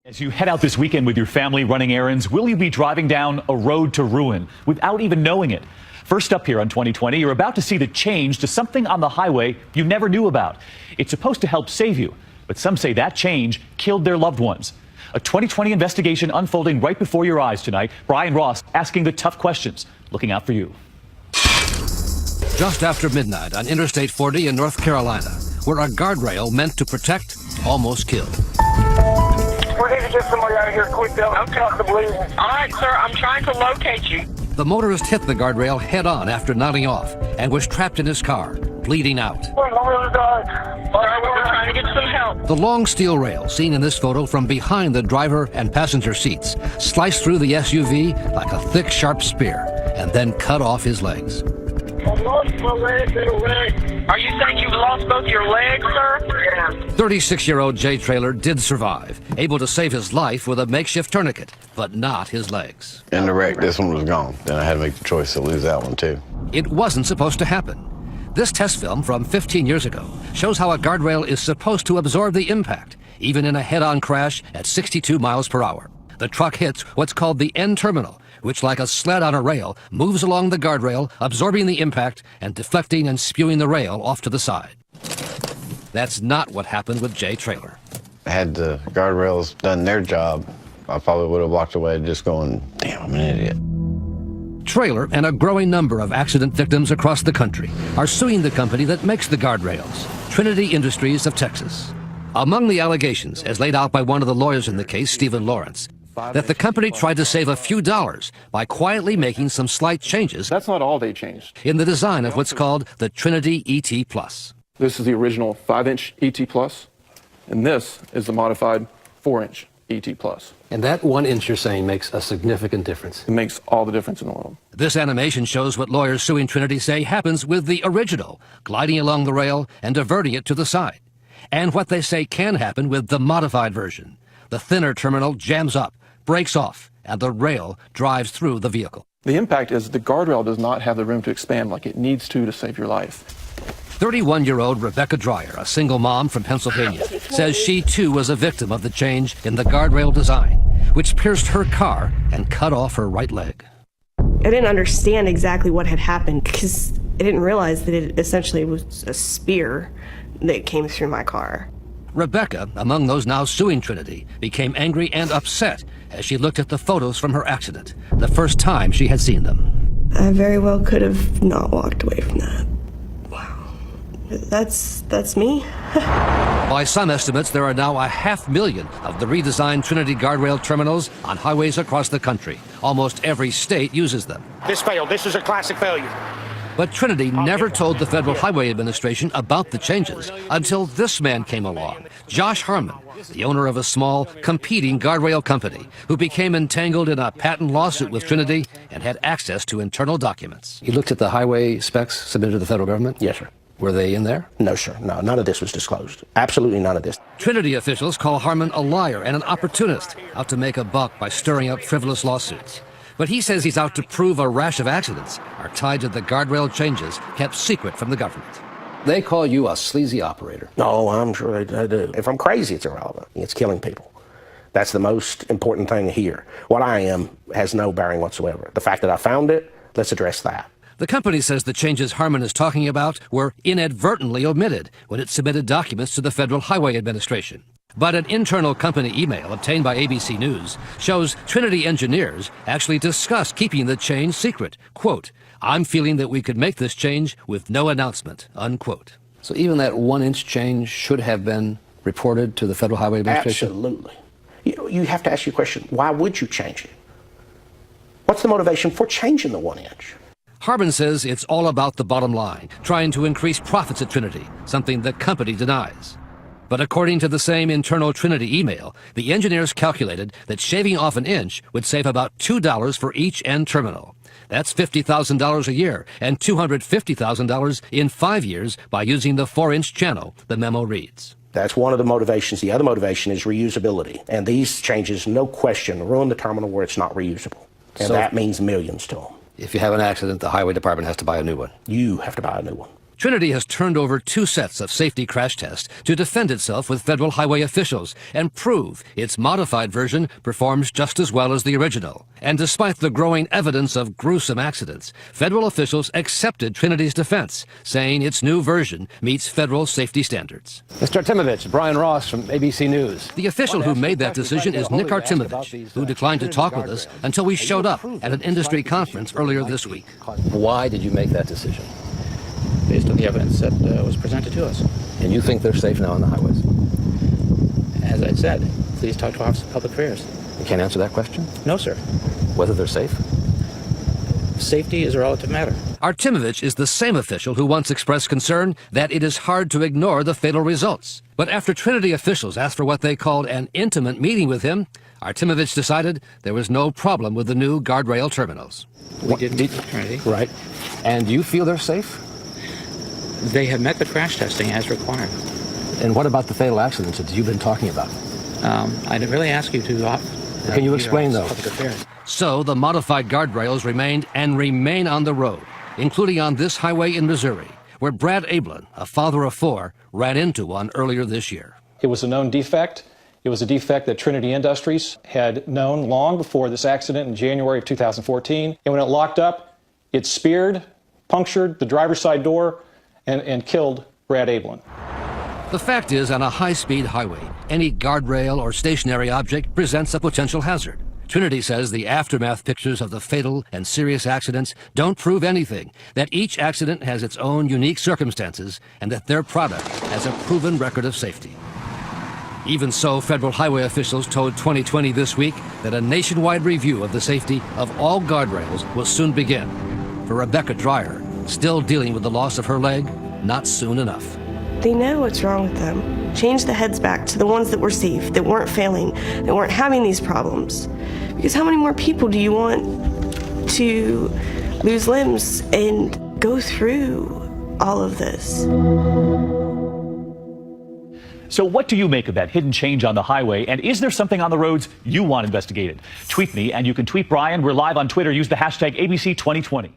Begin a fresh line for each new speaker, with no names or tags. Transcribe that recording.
As you head out this weekend with your family running errands, will you be driving down a road to ruin without even knowing it? First up here on 2020, you're about to see the change to something on the highway you never knew about. It's supposed to help save you, but some say that change killed their loved ones. A 2020 investigation unfolding right before your eyes tonight. Brian Ross asking the tough questions, looking out for you.
Just after midnight on Interstate 40 in North Carolina, where a guardrail meant to protect almost killed.
We need to get somebody out of here quick, though.
Okay.
All
right, sir, I'm trying to locate you.
The motorist hit the guardrail head-on after nodding off and was trapped in his car, bleeding out.
We're
trying to get some help.
The long steel rail, seen in this photo from behind the driver and passenger seats, sliced through the SUV like a thick, sharp spear and then cut off his legs.
I lost my leg and a leg.
Are you saying you've lost both your legs, sir?
Yeah.
36-year-old Jay Traylor did survive, able to save his life with a makeshift tourniquet, but not his legs.
In the wreck, this one was gone. Then I had to make the choice to lose that one, too.
It wasn't supposed to happen. This test film from 15 years ago shows how a guardrail is supposed to absorb the impact, even in a head-on crash at 62 miles per hour. The truck hits what's called the end terminal, which, like a sled on a rail, moves along the guardrail, absorbing the impact and deflecting and spewing the rail off to the side. That's not what happened with Jay Traylor.
Had the guardrails done their job, I probably would have walked away just going, damn, I'm an idiot.
Traylor and a growing number of accident victims across the country are suing the company that makes the guardrails, Trinity Industries of Texas. Among the allegations, as laid out by one of the lawyers in the case, Stephen Lawrence, that the company tried to save a few dollars by quietly making some slight changes.
That's not all they changed.
In the design of what's called the Trinity ET Plus.
This is the original 5-inch ET Plus, and this is the modified 4-inch ET Plus.
And that 1 inch you're saying makes a significant difference.
It makes all the difference in the world.
This animation shows what lawyers suing Trinity say happens with the original, gliding along the rail and diverting it to the side. And what they say can happen with the modified version. The thinner terminal jams up, breaks off, and the rail drives through the vehicle.
The impact is the guardrail does not have the room to expand like it needs to save your life.
31-year-old Rebecca Dreyer, a single mom from Pennsylvania, says she too was a victim of the change in the guardrail design, which pierced her car and cut off her right leg.
I didn't understand exactly what had happened because I didn't realize that it essentially was a spear that came through my car.
Rebecca, among those now suing Trinity, became angry and upset as she looked at the photos from her accident, the first time she had seen them.
I very well could have not walked away from that. Wow. That's me.
By some estimates, there are now 500,000 of the redesigned Trinity guardrail terminals on highways across the country. Almost every state uses them.
This failed. This is a classic failure.
But Trinity never told the Federal Highway Administration about the changes until this man came along, Josh Harmon, the owner of a small, competing guardrail company, who became entangled in a patent lawsuit with Trinity and had access to internal documents.
You looked at the highway specs submitted to the federal government?
Yes, sir.
Were they in there?
No, sir. No, none of this was disclosed. Absolutely none of this.
Trinity officials call Harmon a liar and an opportunist, out to make a buck by stirring up frivolous lawsuits. But he says he's out to prove a rash of accidents are tied to the guardrail changes kept secret from the government.
They call you a sleazy operator.
No, I'm sure they do. If I'm crazy, it's irrelevant. It's killing people. That's the most important thing here. What I am has no bearing whatsoever. The fact that I found it, let's address that.
The company says the changes Harmon is talking about were inadvertently omitted when it submitted documents to the Federal Highway Administration. But an internal company email obtained by ABC News shows Trinity engineers actually discussed keeping the change secret. Quote, "I'm feeling that we could make this change with no announcement," unquote.
So even that 1 inch change should have been reported to the Federal Highway Administration?
Absolutely. You have to ask your question, why would you change it? What's the motivation for changing the 1 inch?
Harmon says it's all about the bottom line, trying to increase profits at Trinity, something the company denies. But according to the same internal Trinity email, the engineers calculated that shaving off an inch would save about $2 for each end terminal. That's $50,000 a year and $250,000 in 5 years by using the 4-inch channel, the memo reads.
That's one of the motivations. The other motivation is reusability. And these changes, no question, ruin the terminal where it's not reusable. And
So
that means millions to them.
If you have an accident, the highway department has to buy a new one.
You have to buy a new one.
Trinity has turned over 2 sets of safety crash tests to defend itself with federal highway officials and prove its modified version performs just as well as the original. And despite the growing evidence of gruesome accidents, federal officials accepted Trinity's defense, saying its new version meets federal safety standards.
Mr. Artemovich, Brian Ross from ABC News.
The official who made that decision is Nick Artemovich, who declined to talk with us until we showed up at an industry conference earlier this week.
Why did you make that decision?
Based on the evidence that was presented to us.
And you think they're safe now on the highways?
As I said, please talk to Office of Public Affairs.
You can't answer that question?
No, sir.
Whether they're safe?
Safety is a relative matter.
Artemovich is the same official who once expressed concern that it is hard to ignore the fatal results. But after Trinity officials asked for what they called an intimate meeting with him, Artemovich decided there was no problem with the new guardrail terminals.
We did meet with Trinity.
Right. And you feel they're safe?
They have met the crash testing as required.
And what about the fatal accidents that you've been talking about?
I didn't really ask you to...
Can you explain those?
Public Affairs.
So the modified guardrails remained and remain on the road, including on this highway in Missouri, where Brad Ablin, a father of 4, ran into one earlier this year.
It was a known defect. It was a defect that Trinity Industries had known long before this accident in January of 2014. And when it locked up, it speared, punctured the driver's side door, and killed Brad Ablin.
The fact is, on a high-speed highway, any guardrail or stationary object presents a potential hazard. Trinity says the aftermath pictures of the fatal and serious accidents don't prove anything, that each accident has its own unique circumstances, and that their product has a proven record of safety. Even so, federal highway officials told 2020 this week that a nationwide review of the safety of all guardrails will soon begin. For Rebecca Dreyer, still dealing with the loss of her leg, not soon enough.
They know what's wrong with them. Change the heads back to the ones that were safe, that weren't failing, that weren't having these problems. Because how many more people do you want to lose limbs and go through all of this?
So what do you make of that hidden change on the highway? And is there something on the roads you want investigated? Tweet me, and you can tweet Brian. We're live on Twitter. Use the hashtag ABC2020.